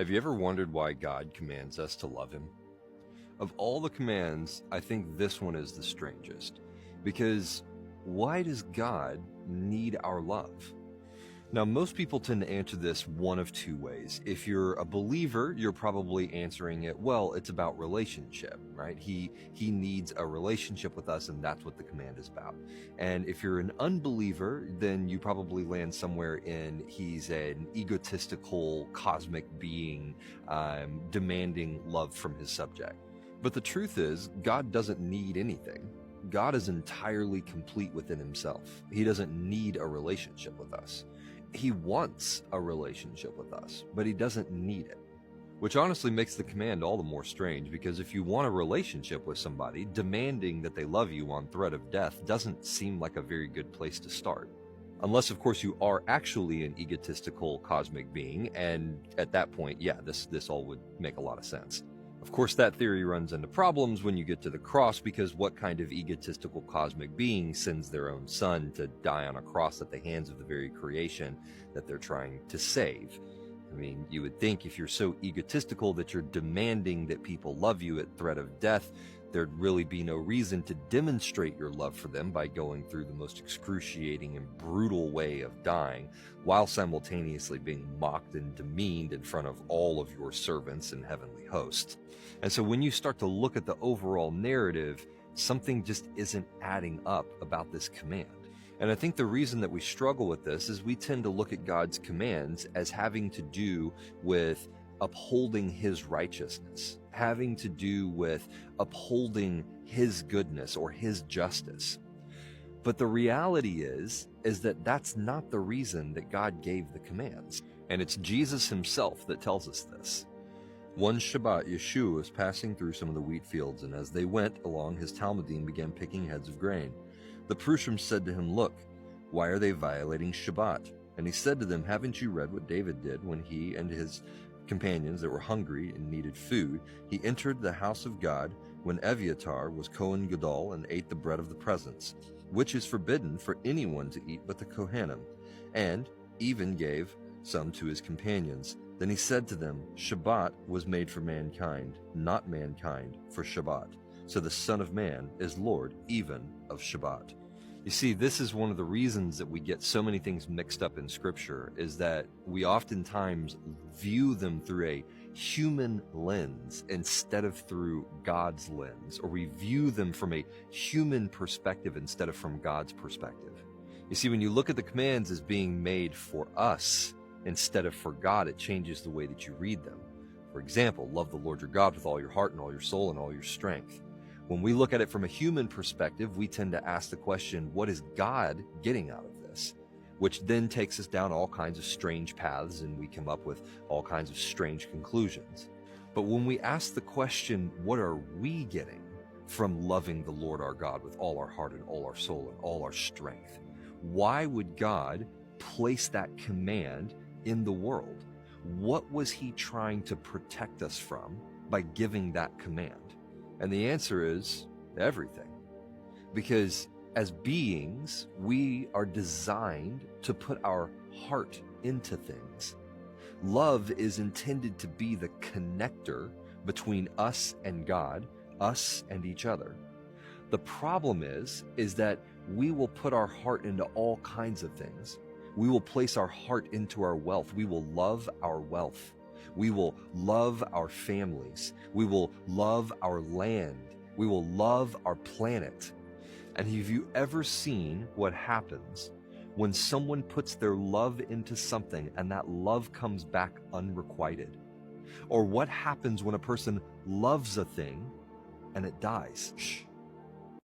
Have you ever wondered why God commands us to love Him? Of all the commands, I think this one is the strangest. Because why does God need our love? Now, most people tend to answer this one of two ways. If you're a believer, you're probably answering it, well, it's about relationship, right? He needs a relationship with us, and that's what the command is about. And if you're an unbeliever, then you probably land somewhere in he's an egotistical cosmic being demanding love from his subject. But the truth is, God doesn't need anything. God is entirely complete within himself. He doesn't need a relationship with us. He wants a relationship with us, but he doesn't need it. Which honestly makes the command all the more strange, because if you want a relationship with somebody, demanding that they love you on threat of death doesn't seem like a very good place to start. Unless, of course, you are actually an egotistical cosmic being, and at that point, yeah, this all would make a lot of sense. Of course, that theory runs into problems when you get to the cross, because what kind of egotistical cosmic being sends their own son to die on a cross at the hands of the very creation that they're trying to save? I mean, you would think if you're so egotistical that you're demanding that people love you at threat of death, there'd really be no reason to demonstrate your love for them by going through the most excruciating and brutal way of dying, while simultaneously being mocked and demeaned in front of all of your servants and heavenly hosts. And so when you start to look at the overall narrative, something just isn't adding up about this command. And I think the reason that we struggle with this is we tend to look at God's commands as having to do with upholding his righteousness, having to do with upholding his goodness or his justice. But the reality is that that's not the reason that God gave the commands. And it's Jesus himself that tells us this. One Shabbat, Yeshua was passing through some of the wheat fields, and as they went along, his talmidim began picking heads of grain. The Prushim said to him, "Look, why are they violating Shabbat?" And he said to them, "Haven't you read what David did when he and his companions that were hungry and needed food? He entered the house of God when Aviatar was Kohen Gadol and ate the bread of the presence, which is forbidden for anyone to eat but the Kohanim, and even gave some to his companions. Then he said to them, Shabbat was made for mankind, not mankind for Shabbat. So the Son of Man is Lord even of Shabbat." You see, this is one of the reasons that we get so many things mixed up in Scripture, is that we oftentimes view them through a human lens instead of through God's lens, or we view them from a human perspective instead of from God's perspective. You see, when you look at the commands as being made for us instead of for God, it changes the way that you read them. For example, love the Lord your God with all your heart and all your soul and all your strength. When we look at it from a human perspective, we tend to ask the question, what is God getting out of this? Which then takes us down all kinds of strange paths, and we come up with all kinds of strange conclusions. But when we ask the question, what are we getting from loving the Lord our God with all our heart and all our soul and all our strength? Why would God place that command in the world? What was he trying to protect us from by giving that command? And the answer is everything. Because as beings, we are designed to put our heart into things. Love is intended to be the connector between us and God, us and each other. The problem is that we will put our heart into all kinds of things. We will place our heart into our wealth. We will love our wealth. We will love our families. We will love our land. We will love our planet. And have you ever seen what happens when someone puts their love into something and that love comes back unrequited? Or what happens when a person loves a thing and it dies?